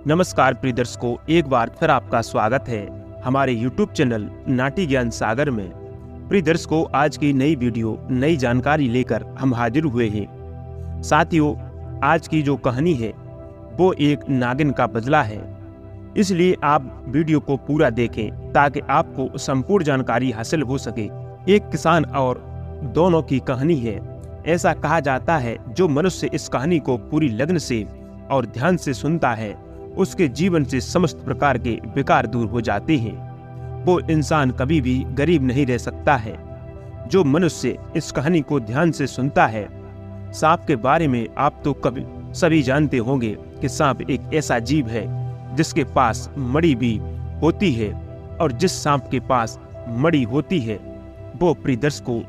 नमस्कार प्रिय दर्शकों, एक बार फिर आपका स्वागत है हमारे YouTube चैनल नाटी ज्ञान सागर में। प्रिय दर्शकों, आज की नई वीडियो नई जानकारी लेकर हम हाजिर हुए हैं। साथियों, आज की जो कहानी है वो एक नागिन का बदला है, इसलिए आप वीडियो को पूरा देखें ताकि आपको संपूर्ण जानकारी हासिल हो सके। एक किसान और दोनों की कहानी है। ऐसा कहा जाता है जो मनुष्य इस कहानी को पूरी लगन से और ध्यान से सुनता है उसके जीवन से समस्त प्रकार के विकार दूर हो जाते हैं। वो इंसान कभी भी गरीब नहीं रह सकता है। जो मनुष्य इस कहानी को ध्यान से सुनता है, सांप के बारे में आप तो कभी सभी जानते होंगे कि सांप एक ऐसा जीव है जिसके पास मणि भी होती है, और जिस सांप के पास मणि होती है वो प्रिय दर्शकों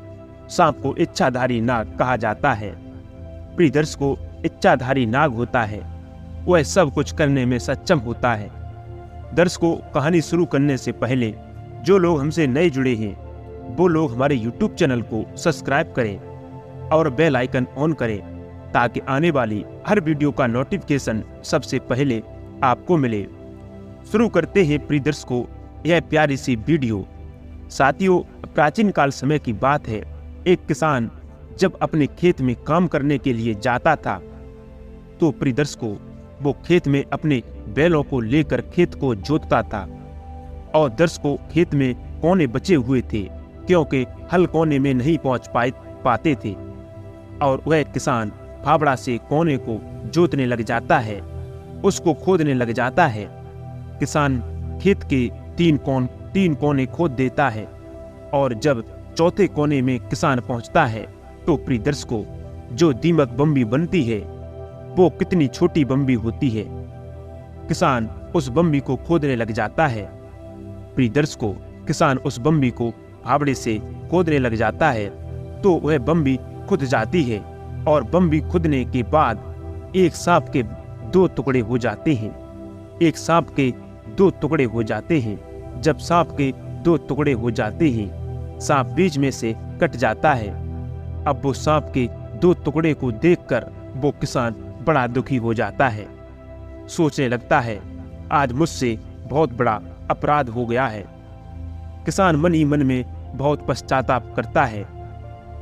सांप को इच्छाधारी नाग कहा जाता है। प्रिय दर्शकों, इच्छाधारी नाग होता है वह सब कुछ करने में सक्षम होता है। दर्शकों, कहानी शुरू करने से पहले जो लोग हमसे नए जुड़े हैं वो लोग हमारे YouTube चैनल को सब्सक्राइब करें और बेल आइकन ऑन करें ताकि आने वाली हर वीडियो का नोटिफिकेशन सबसे पहले आपको मिले। शुरू करते हैं प्रिय दर्शकों यह प्यारी सी वीडियो। साथियों, प्राचीन काल समय की बात है। एक किसान जब अपने खेत में काम करने के लिए जाता था तो प्रिय दर्शकों वो खेत में अपने बैलों को लेकर खेत को जोतता था, और दर्शकों खेत में कोने बचे हुए थे क्योंकि हल कोने में नहीं पहुंच पाते थे, और वह किसान फावड़ा से कोने को जोतने लग जाता है, उसको खोदने लग जाता है। किसान खेत के तीन कोने खोद देता है, और जब चौथे कोने में किसान पहुंचता है तो प्रिय दर्शकों जो दीमक बम्बी बनती है वो कितनी छोटी बम्बी होती है। किसान उस बम्बी को खोदने लग जाता है। प्रिय दर्शकों, किसान उस बम्बी को फावड़े से खोदने लग जाता है तो वह बम्बी खुद जाती है, और बम्बी खुदने के बाद एक सांप के दो टुकड़े हो जाते हैं। एक सांप के दो टुकड़े हो जाते हैं। जब सांप के दो टुकड़े हो जाते हैं, सांप बीच में से कट जाता है। अब वो सांप के दो टुकड़े को देखकर वो किसान बड़ा दुखी हो जाता है। सोचने लगता है आज मुझसे बहुत बड़ा अपराध हो गया है। किसान मन ही मन में बहुत पश्चाताप करता है।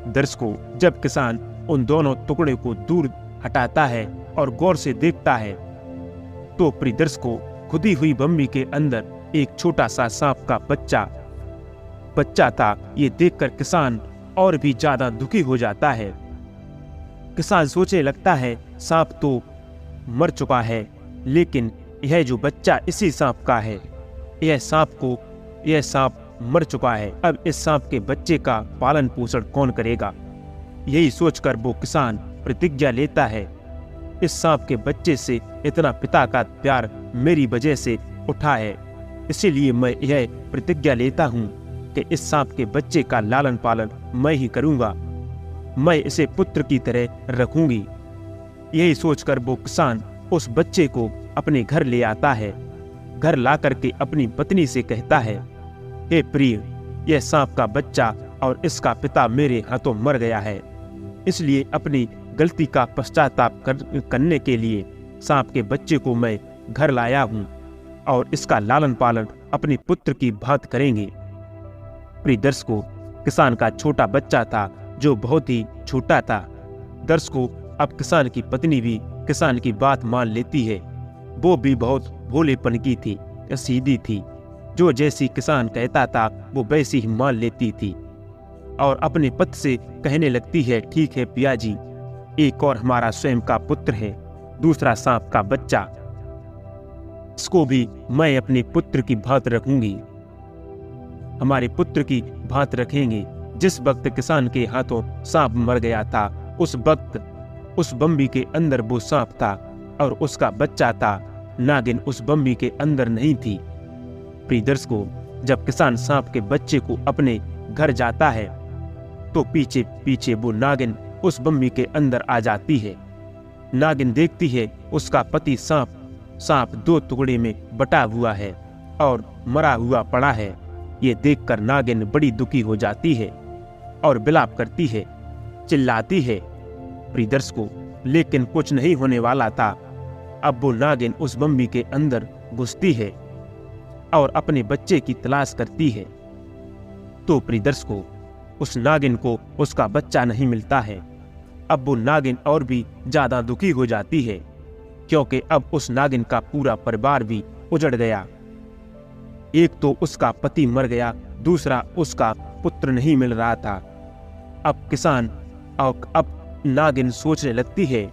दर्शकों, जब किसान उन दोनों टुकड़े को दूर हटाता है और गौर से देखता है तो प्रिय दर्शकों खुदी हुई बम्बी के अंदर एक छोटा सा सांप का बच्चा था। ये देखकर किसान और भी ज्यादा दुखी हो जाता है। किसान सोचने लगता है सांप तो मर चुका है, लेकिन यह जो बच्चा इसी सांप का है। यह सांप मर चुका है, अब इस सांप के बच्चे का पालन पोषण कौन करेगा। यही सोचकर वो किसान प्रतिज्ञा लेता है, इस सांप के बच्चे से इतना पिता का प्यार मेरी वजह से उठा है, इसीलिए मैं यह प्रतिज्ञा लेता हूँ कि इस सांप के बच्चे का लालन पालन मैं ही करूँगा, मैं इसे पुत्र की तरह रखूंगी। यही सोचकर वो किसान उस बच्चे को अपने घर ले आता है। घर ला करके अपनी पत्नी से कहता है, हे प्रिय, यह सांप का बच्चा और इसका पिता मेरे हाथों मर गया है, इसलिए अपनी गलती का पश्चाताप करने के लिए सांप के बच्चे को मैं घर लाया हूँ, और इसका लालन पालन अपने पुत्र की भांति करेंगे। प्रिय दर्शकों, किसान का छोटा बच्चा था जो बहुत ही छोटा था। दर्शकों, अब किसान की पत्नी भी किसान की बात मान लेती है। वो भी बहुत भोलेपन की थी, सीधी थी, जो जैसी किसान कहता था वो वैसी ही मान लेती थी, और अपने पति से कहने लगती है, ठीक है पिया जी, एक और हमारा स्वयं का पुत्र है, दूसरा सांप का बच्चा, इसको भी मैं अपने पुत्र की भांति रखूंगी, हमारे पुत्र की भांति रखेंगे। जिस वक्त किसान के हाथों सांप मर गया था उस वक्त उस बम्बी के अंदर वो सांप था और उसका बच्चा था। नागिन उस बम्बी के अंदर नहीं थी। प्रिय दर्शकों, जब किसान सांप के बच्चे को अपने घर जाता है तो पीछे पीछे वो नागिन उस बम्बी के अंदर आ जाती है। नागिन देखती है उसका पति सांप दो टुकड़े में बटा हुआ है और मरा हुआ पड़ा है। ये देखकर नागिन बड़ी दुखी हो जाती है और विलाप करती है, चिल्लाती है। प्रिय दर्शकों, लेकिन कुछ नहीं होने वाला था। अब वो नागिन उस बम्बी के अंदर घुसती है और अपने बच्चे की तलाश करती है। तो प्रिय दर्शकों, उस नागिन को उसका बच्चा नहीं मिलता है। अब वो नागिन और भी ज्यादा दुखी हो जाती है, क्योंकि अब उस नागिन का पूरा परिवार भी उजड़ गया। एक तो उसका पति मर गया, दूसरा उसका पुत्र नहीं मिल रहा था। अब नागिन सोचने लगती है,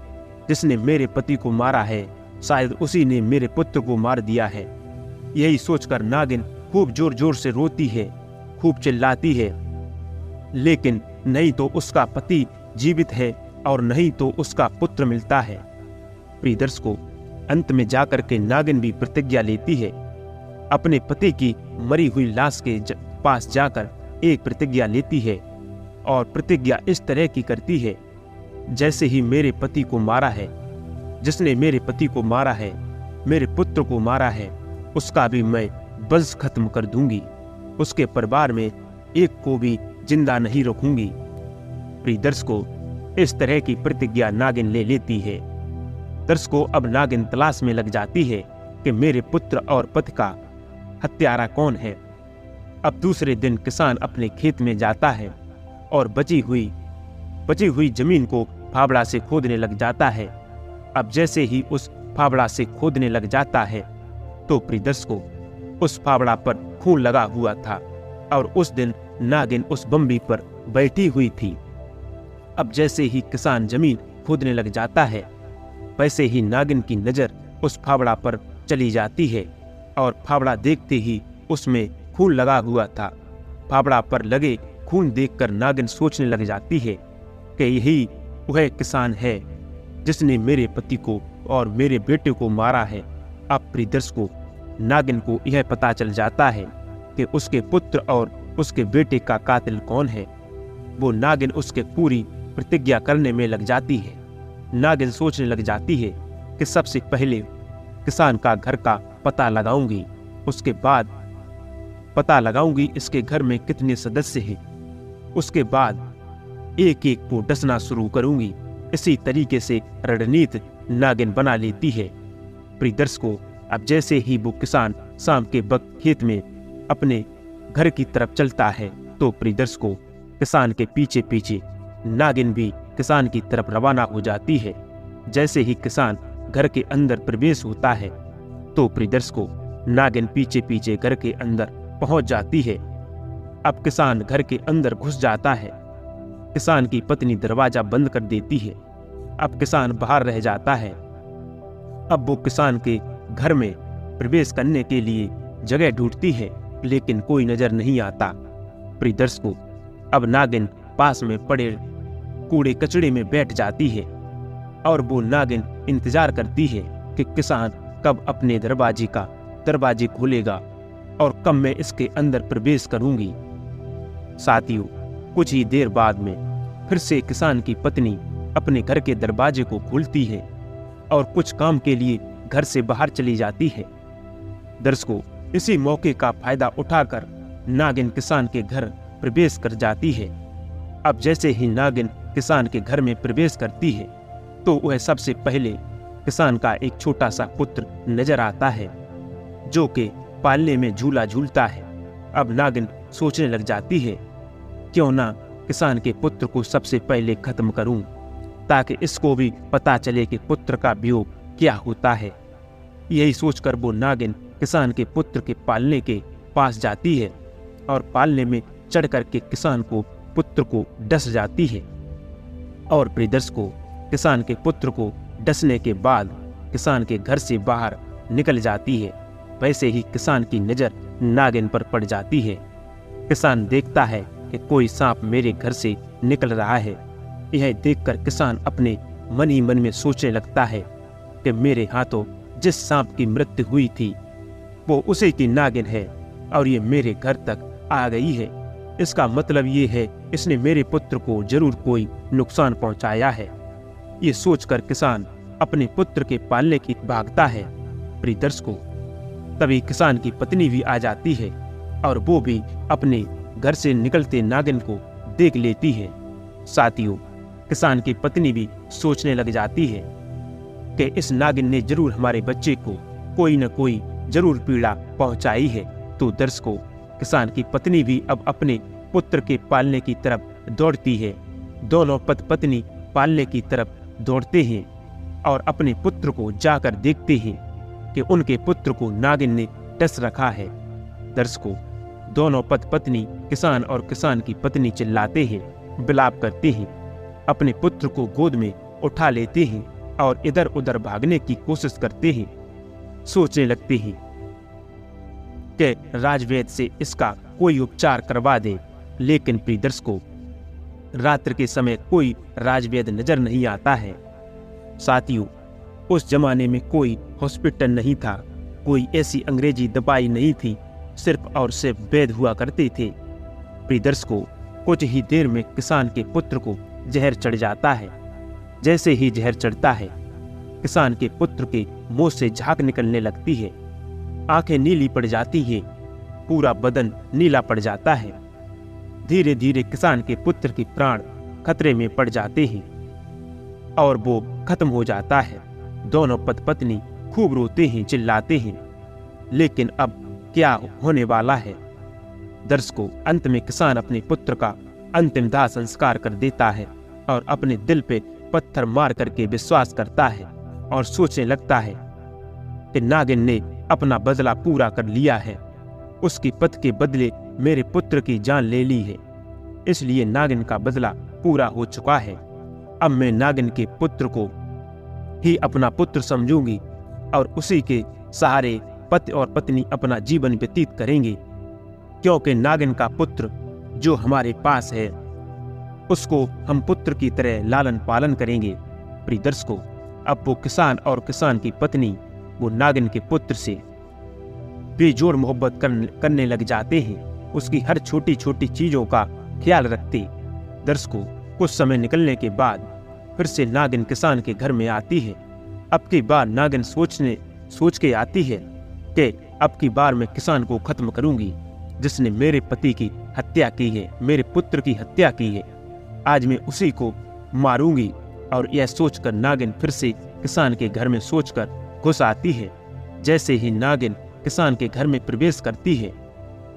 जिसने मेरे पति को मारा है शायद उसी ने मेरे पुत्र को मार दिया है। यही सोचकर नागिन खूब जोर जोर से रोती है, खूब चिल्लाती है, लेकिन नहीं तो उसका पति जीवित है और नहीं तो उसका पुत्र मिलता है। प्रिय दर्शकों, अंत में जाकर के नागिन भी प्रतिज्ञा लेती है। अपने पति की मरी हुई लाश के पास जाकर एक प्रतिज्ञा लेती है और प्रतिज्ञा इस तरह की करती है, जैसे ही मेरे पति को मारा है, जिसने मेरे पति को मारा है, मेरे पुत्र को मारा है, उसका भी मैं वंश खत्म कर दूंगी, उसके परिवार में एक को भी जिंदा नहीं रखूंगी। प्रिय दर्शकों, इस तरह की प्रतिज्ञा नागिन ले लेती है। दर्शकों, अब नागिन तलाश में लग जाती है कि मेरे पुत्र और पति का हत्यारा कौन है। अब दूसरे दिन किसान अपने खेत में जाता है और बची हुई जमीन को फावड़ा से खोदने लग जाता है। अब जैसे ही उस फावड़ा से खोदने लग जाता है तो प्रिय दर्शकों, उस फावड़ा पर खून लगा हुआ था और उस दिन नागिन उस बम्बी पर बैठी हुई थी। अब जैसे ही किसान जमीन खोदने लग जाता है, वैसे ही नागिन की नजर उस फावड़ा पर चली जाती है और फावड़ा देखते ही उसमें खून लगा हुआ था। फावड़ा पर लगे खून देखकर नागिन सोचने लग जाती है कि यही वह किसान है जिसने मेरे पति को और मेरे बेटे को मारा है। अब प्रिय दर्शकों, नागिन को यह पता चल जाता है कि उसके पुत्र और उसके बेटे का कातिल कौन है। वो नागिन उसके पूरी प्रतिज्ञा करने में लग जाती है। नागिन सोचने लग जाती है कि सबसे पहले किसान का घर का पता लगाऊंगी, उसके बाद पता लगाऊंगी इसके घर में कितने सदस्य हैं, उसके बाद एक एक को डसना शुरू करूंगी। इसी तरीके से रणनीति नागिन बना लेती है। प्रिय दर्शकों, अब जैसे ही वो किसान शाम के वक्त खेत में अपने घर की तरफ चलता है तो प्रिय दर्शकों, किसान के पीछे पीछे नागिन भी किसान की तरफ रवाना हो जाती है। जैसे ही किसान घर के अंदर प्रवेश होता है तो प्रिय दर्शकों, नागिन पीछे पीछे घर के अंदर पहुंच जाती है। अब किसान घर के अंदर घुस जाता है। किसान की पत्नी दरवाजा बंद कर देती है। अब किसान बाहर रह जाता है। अब वो किसान के घर में प्रवेश करने के लिए जगह ढूंढती है, लेकिन कोई नजर नहीं आता। प्रिय दर्शकों, अब नागिन पास में पड़े कूड़े कचड़े में बैठ जाती है और वो नागिन इंतजार करती है कि किसान कब अपने दरवाजे खोलेगा और कब मैं इसके अंदर प्रवेश करूंगी। साथियों, कुछ ही देर बाद में फिर से किसान की पत्नी अपने घर के दरवाजे को खोलती है और कुछ काम के लिए घर से बाहर चली जाती है। दर्शकों, इसी मौके का फायदा उठाकर नागिन किसान के घर प्रवेश कर जाती है। अब जैसे ही नागिन किसान के घर में प्रवेश करती है तो वह सबसे पहले किसान का एक छोटा सा पुत्र नजर आता है, जो कि पालने में झूला झूलता है। अब नागिन सोचने लग जाती है, क्यों ना किसान के पुत्र को सबसे पहले खत्म करूं, ताकि इसको भी पता चले कि पुत्र का वियोग क्या होता है। यही सोचकर वो नागिन किसान के पुत्र के पालने के पास जाती है और पालने में चढ़ करके किसान को पुत्र को डस जाती है। और प्रिय दर्शकों, किसान के पुत्र को डसने के बाद किसान के घर से बाहर निकल जाती है। वैसे ही किसान की नजर नागिन पर पड़ जाती है। किसान देखता है कि कोई सांप मेरे घर से निकल रहा है। यह देखकर किसान अपने मन ही मन में सोचने लगता है कि मेरे हाथों जिस सांप की मृत्यु हुई थी वो उसी की नागिन है और ये मेरे घर तक आ गई है। इसका मतलब ये है इसने मेरे पुत्र को जरूर कोई नुकसान पहुंचाया है। ये सोचकर किसान अपने पुत्र के पालने की भागता है। प्रिय दर्शकों, तभी किसान की पत्नी भी आ जाती है और वो भी अपने घर से निकलते नागिन को देख लेती है। साथियों, किसान की पत्नी भी सोचने लग जाती है कि इस नागिन ने जरूर हमारे बच्चे को कोई न कोई जरूर पीड़ा पहुंचाई है। तो दर्शकों, किसान की पत्नी भी अब अपने पुत्र के पालने की तरफ दौड़ती है। दोनों पत्नी पालने की तरफ दौड़ते हैं और अपने पुत्र को जाकर देखते हैं कि उनके पुत्र को नागिन ने डस रखा है। दर्शकों, दोनों पत्नी किसान और किसान की पत्नी चिल्लाते हैं, विलाप करते हैं, अपने पुत्र को गोद में उठा लेते हैं और इधर उधर भागने की कोशिश करते हैं। सोचने लगते हैं कि राजवैद्य से इसका कोई उपचार करवा दे। लेकिन प्रिय दर्शकों, रात्रि के समय कोई राजवैद्य नजर नहीं आता है। साथियों, उस जमाने में कोई हॉस्पिटल नहीं था, कोई ऐसी अंग्रेजी दवाई नहीं थी, सिर्फ और सिर्फ वैद्य हुआ करते थे। प्रिय दर्शकों, कुछ ही देर में किसान के पुत्र को जहर चढ़ जाता है। जैसे ही जहर चढ़ता है, किसान के पुत्र के मुंह से झाग निकलने लगती है, आंखें नीली पड़ जाती हैं, पूरा बदन नीला पड़ जाता है। धीरे धीरे किसान के पुत्र के प्राण खतरे में पड़ जाते हैं और वो खत्म हो जाता है। दोनों पत्नी खूब रोते हैं, चिल्लाते हैं, लेकिन अब क्या होने वाला है। दर्शकों, अंत में किसान अपने पुत्र का अंतिम दाह संस्कार कर देता है और अपने दिल पे पत्थर मार करके विश्वास करता है और सोचने लगता है कि नागिन ने अपना बदला पूरा कर लिया है। उसकी पथ के बदले मेरे पुत्र की जान ले ली है, इसलिए नागिन का बदला पूरा हो चुका है। अब मैं नागिन के पुत्र को ही अपना पुत्र समझूंगी और उसी के सहारे पति और पत्नी अपना जीवन व्यतीत करेंगे, क्योंकि नागिन का पुत्र जो हमारे पास है उसको हम पुत्र की तरह लालन पालन करेंगे। प्रिय दर्शकों, अब वो किसान और किसान की पत्नी वो नागिन के पुत्र से बेजोड़ मोहब्बत करने लग जाते हैं, उसकी हर छोटी छोटी चीजों का ख्याल रखते। दर्शकों, कुछ समय निकलने के बाद फिर से नागिन किसान के घर में आती है। अब की बार नागिन सोच के आती है कि अब की बार मैं किसान को खत्म करूंगी, जिसने मेरे पति की हत्या की है, मेरे पुत्र की हत्या की है। आज मैं उसी को मारूंगी। और यह सोचकर नागिन फिर से किसान के घर में सोचकर घुस आती है। जैसे ही नागिन किसान के घर में प्रवेश करती है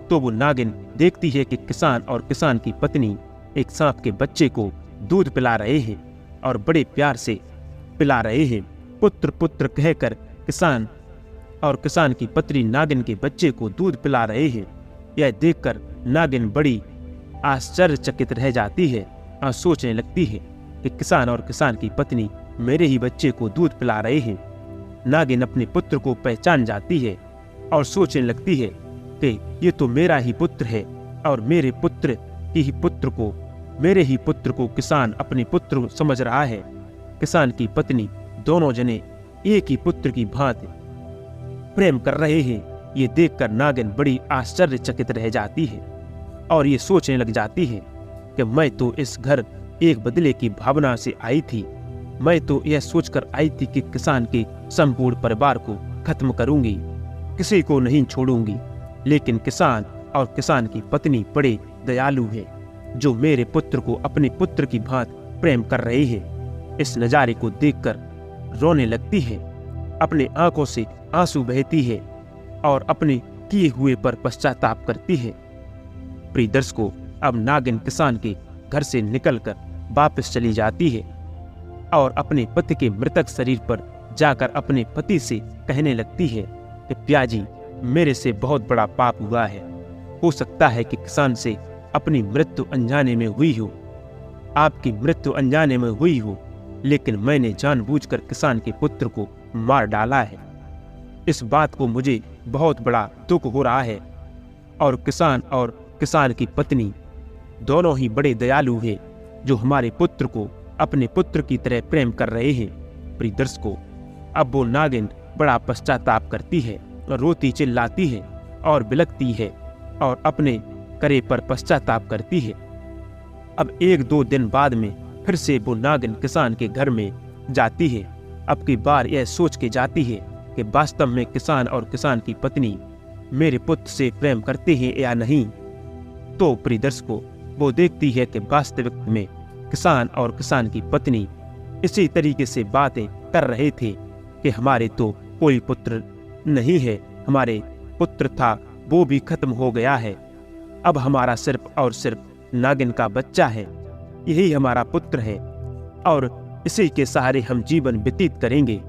तो वो नागिन देखती है कि किसान और किसान की पत्नी एक सांप के बच्चे को दूध पिला रहे हैं और बड़े प्यार से पिला रहे हैं। पुत्र पुत्र कहकर किसान और किसान की पत्नी नागिन के बच्चे को दूध पिला रहे हैं। यह देखकर नागिन बड़ी आश्चर्यचकित रह जाती है और सोचने लगती है कि किसान और किसान की पत्नी मेरे ही बच्चे को दूध पिला रहे हैं। नागिन अपने पुत्र को पहचान जाती है और सोचने लगती है कि ये तो मेरा ही पुत्र है और मेरे ही पुत्र को किसान अपने पुत्र समझ रहा है। किसान की पत्नी दोनों जने एक ही पुत्र की भांति प्रेम कर रहे हैं। ये देखकर नागिन बड़ी आश्चर्यचकित रह जाती है और ये सोचने लग जाती है कि मैं तो इस घर एक बदले की भावना से आई थी। मैं तो यह सोचकर आई थी कि किसान के संपूर्ण परिवार को खत्म करूंगी, किसी को नहीं छोड़ूंगी। लेकिन किसान और किसान की पत्नी बड़े दयालु हैं, जो मेरे पुत्र को अपने पुत्र की भांति प्रेम कर रहे हैं। इस नजारे को देखकर रोने लगती है, अपने आंखों से आंसू बहती है और अपने किए हुए पर पश्चाताप करती है। प्रिय दर्शकों, अब नागिन किसान के घर से निकलकर वापस चली जाती है और अपने पति के मृतक शरीर पर जाकर अपने पति से कहने लगती है कि पियाजी, मेरे से बहुत बड़ा पाप हुआ है। हो सकता है कि किसान से अपनी मृत्यु अनजाने में हुई हो, आपकी मृत्यु अनजाने में हुई हो, लेकिन मैंने जानबूझकर किसान के पुत्र को मार डाला है। इस बात को मुझे बहुत बड़ा दुख हो रहा है और किसान की पत्नी दोनों ही बड़े दयालु हैं, जो हमारे पुत्र को अपने पुत्र की तरह प्रेम कर रहे हैं। प्रिय दर्शकों, अब वो नागिन बड़ा पश्चाताप करती है, रोती चिल्लाती है और बिलखती है और अपने करे पर पश्चाताप करती है। अब 1-2 दिन बाद में फिर से वो नागिन किसान के घर में जाती है। अब की बार यह सोच के जाती है कि वास्तव में किसान और किसान की पत्नी मेरे पुत्र से प्रेम करते हैं या नहीं। तो प्रिय दर्शकों, वो देखती है कि वास्तविक में किसान और किसान की पत्नी इसी तरीके से बातें कर रहे थे कि हमारे तो कोई पुत्र नहीं है, हमारे पुत्र था वो भी खत्म हो गया है, अब हमारा सिर्फ और सिर्फ नागिन का बच्चा है, यही हमारा पुत्र है और इसी के सहारे हम जीवन व्यतीत करेंगे।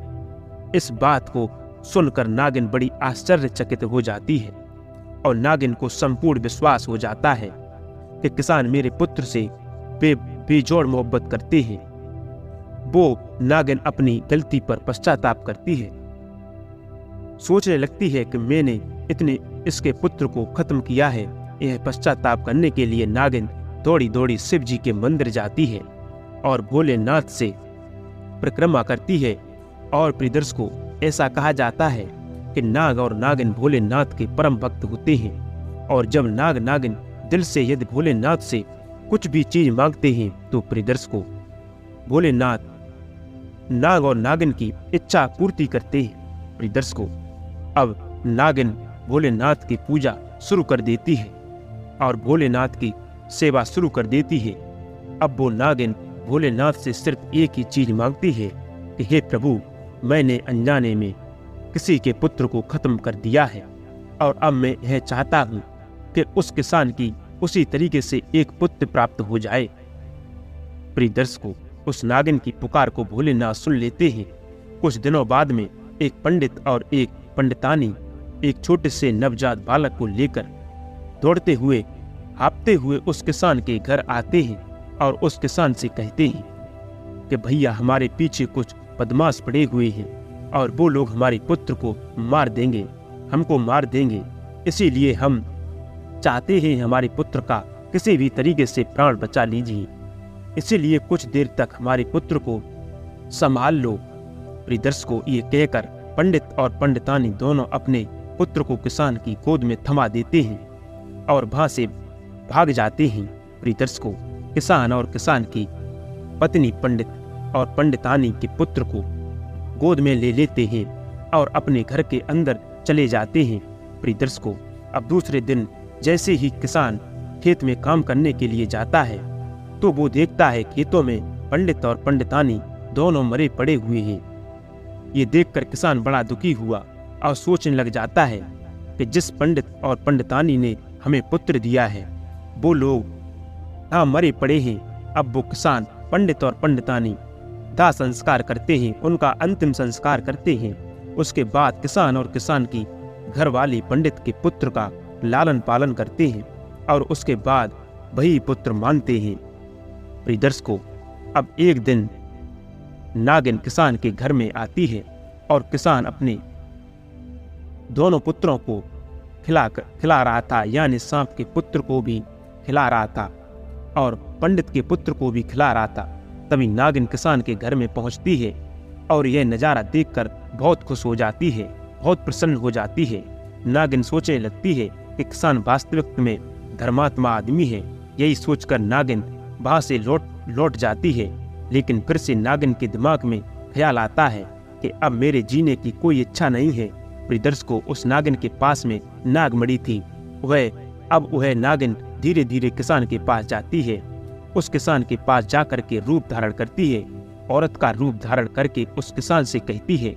इस बात को सुनकर नागिन बड़ी आश्चर्यचकित हो जाती है और नागिन को संपूर्ण विश्वास हो जाता है कि किसान मेरे पुत्र से बेजोड़ मोहब्बत करते हैं। वो नागिन अपनी गलती पर पश्चाताप करती है, सोचने लगती है कि मैंने इतने इसके पुत्र को खत्म किया है। यह पश्चाताप करने के लिए नागिन दौड़ी दौड़ी शिव जी के मंदिर जाती है और भोलेनाथ से परिक्रमा करती है। और प्रियदर्श को ऐसा कहा जाता है कि नाग और नागिन भोलेनाथ के परम भक्त होते हैं और जब नाग नागिन दिल से यदि भोलेनाथ से कुछ भी चीज मांगते हैं तो प्रियदर्श को भोलेनाथ नाग और नागिन की इच्छा पूर्ति करते हैं। प्रियदर्श को अब नागिन भोलेनाथ की पूजा शुरू कर देती है और भोलेनाथ की सेवा शुरू कर देती है। अब वो नागिन भोलेनाथ से सिर्फ एक ही चीज मांगती है कि हे प्रभु, मैंने अनजाने में किसी के पुत्र को खत्म कर दिया है और अब मैं यह चाहता हूं कि उस किसान की उसी तरीके से एक पुत्र प्राप्त हो जाए। प्रियदर्श को उस नागिन की पुकार को भोलेनाथ सुन लेते हैं। कुछ दिनों बाद में एक पंडित और एक पंडितानी एक छोटे से नवजात बालक को लेकर दौड़ते हुए हाँफते हुए उस किसान के घर आते हैं और उस किसान से कहते हैं कि भैया, हमारे पीछे कुछ बदमाश पड़े हुए हैं और वो लोग हमारे पुत्र को मार देंगे, हमको मार देंगे, इसीलिए हम चाहते हैं हमारे पुत्र का किसी भी तरीके से प्राण बचा लीजिए, इसीलिए कुछ देर तक हमारे पुत्र को संभाल लो। प्रियदर्श को ये कहकर पंडित और पंडितानी दोनों अपने पुत्र को किसान की गोद में थमा देते हैं और वहां से भाग जाते हैं। प्रियदर्श को किसान और किसान की पत्नी पंडित और पंडितानी के पुत्र को गोद में ले लेते हैं और अपने घर के अंदर चले जाते हैं। प्रियदर्श को अब दूसरे दिन जैसे ही किसान खेत में काम करने के लिए जाता है तो वो देखता है खेतों में पंडित और पंडितानी दोनों मरे पड़े हुए हैं। ये देखकर किसान बड़ा दुखी हुआ और सोचने लग जाता है कि जिस पंडित और पंडितानी ने हमें पुत्र दिया है वो लोग हाँ मरे पड़े हैं। अब वो किसान पंडित और पंडितानी दाह संस्कार करते हैं, उनका अंतिम संस्कार करते हैं। उसके बाद किसान और किसान की घरवाली पंडित के पुत्र का लालन पालन करते हैं और उसके बाद वही पुत्र मानते हैं। प्रियदर्श को अब एक दिन नागिन किसान के घर में आती है और किसान अपने दोनों पुत्रों को खिला रहा था, यानी सांप के पुत्र को भी खिला रहा था और पंडित के पुत्र को भी खिला रहा था। तभी नागिन किसान के घर में पहुंचती है और यह नज़ारा देखकर बहुत खुश हो जाती है, बहुत प्रसन्न हो जाती है। नागिन सोचने लगती है कि किसान वास्तविक में धर्मात्मा आदमी है। यही सोचकर नागिन वहां से लौट जाती है, लेकिन फिर से नागिन के दिमाग में ख्याल आता है कि अब मेरे जीने की कोई इच्छा नहीं है। प्रियदर्श को उस नागिन के पास में नागमणि थी, वह नागिन धीरे धीरे किसान के पास जाती है। उस किसान के पास जाकर के रूप धारण करती है, औरत का रूप धारण करके उस किसान से कहती है,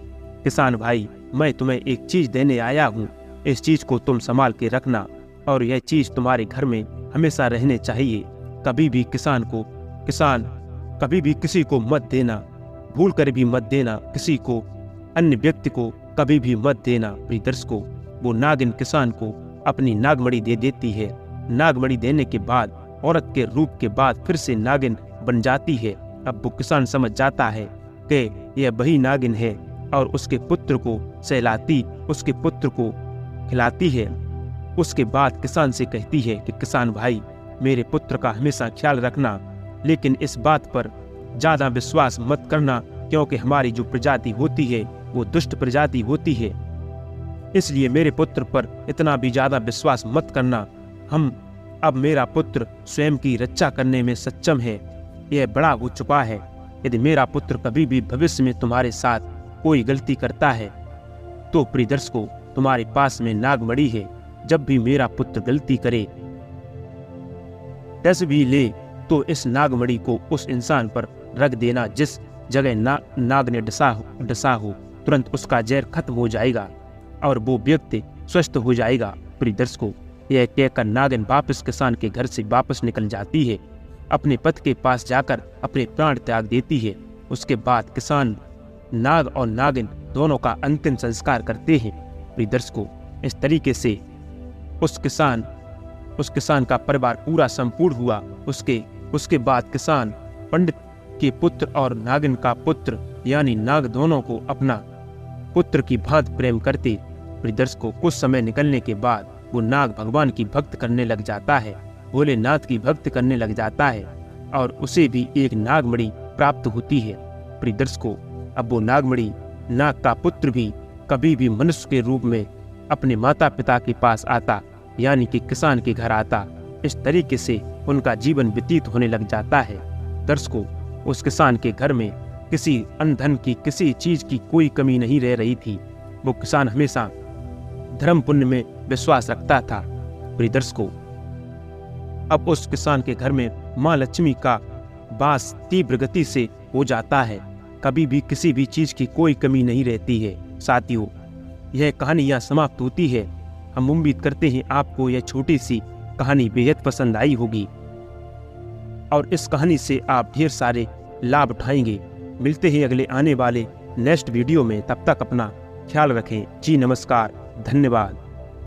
किसान भाई, मैं तुम्हें एक चीज देने आया हूँ, इस चीज को तुम संभाल के रखना और यह चीज तुम्हारे घर में हमेशा रहने चाहिए। कभी भी कभी भी किसी को मत देना, भूल कर भी मत देना, किसी को अन्य व्यक्ति को कभी भी मत देना। प्रियदर्श को वो नागिन किसान को अपनी नागमणि दे देती है। नागमणि देने के बाद औरत के रूप के बाद फिर से नागिन बन जाती है। अब वो किसान समझ जाता है कि यह वही नागिन है और उसके पुत्र को सहलाती, उसके पुत्र को खिलाती है। उसके बाद किसान से कहती है कि किसान भाई, मेरे पुत्र का हमेशा ख्याल रखना, लेकिन इस बात पर ज्यादा विश्वास मत करना, क्योंकि हमारी जो प्रजाति होती है वो दुष्ट प्रजाति होती है, इसलिए मेरे पुत्र पर इतना भी ज्यादा विश्वास मत करना। अब मेरा पुत्र स्वयं की रक्षा करने में सक्षम है, यह बड़ा हो चुका है। यदि मेरा पुत्र कभी भी भविष्य में तुम्हारे साथ कोई गलती करता है तो प्रियदर्श को तुम्हारे पास में नागमणि है, जब भी मेरा पुत्र गलती करे, डस भी ले, तो इस नागमणि को उस इंसान पर रख देना जिस जगह नाग ने डसा हो। तुरंत उसका जहर खत्म हो जाएगा और वो व्यक्ति स्वस्थ हो जाएगा। प्रिय दर्शकों, यह कहकर नागिन वापस किसान के घर से वापस निकल जाती है, अपने पति के पास जाकर अपने प्राण त्याग देती है। उसके बाद किसान नाग और नागिन दोनों का अंतिम संस्कार करते हैं। प्रिय दर्शकों, इस तरीके से उस किसान का परिवार पूरा संपूर्ण हुआ। उसके बाद किसान पंडित के पुत्र और नागिन का पुत्र यानी नाग दोनों को अपना पुत्र की भांति प्रेम करते। प्रिय दर्शकों, कुछ समय निकलने के बाद वो नाग भगवान की भक्त करने लग जाता है, भोलेनाथ की भक्त करने लग जाता है और उसे भी एक नागमणि प्राप्त होती है। प्रिय दर्शकों, अब वो नागमणि नाग का पुत्र भी कभी भी मनुष्य के रूप में अपने माता पिता के पास आता, यानी कि किसान के घर आता। इस तरीके से उनका जीवन व्यतीत होने लग जाता है। दर्शकों, उस किसान के घर में किसी अन्न धन की, किसी चीज की कोई कमी नहीं रह रही थी। वो किसान हमेशा धर्म पुण्य में विश्वास रखता था। प्रिय दर्शकों, अब उस किसान के घर में माँ लक्ष्मी का वास तीव्र गति से हो जाता है। कभी भी किसी भी चीज की कोई कमी नहीं रहती है। साथियों, यह कहानी यहाँ समाप्त होती है। हम उम्मीद करते हैं आपको यह छोटी सी कहानी बेहद पसंद आई होगी और इस कहानी से आप ढेर सारे लाभ उठाएंगे। मिलते हैं अगले आने वाले नेक्स्ट वीडियो में। तब तक अपना ख्याल रखें। जी नमस्कार, धन्यवाद।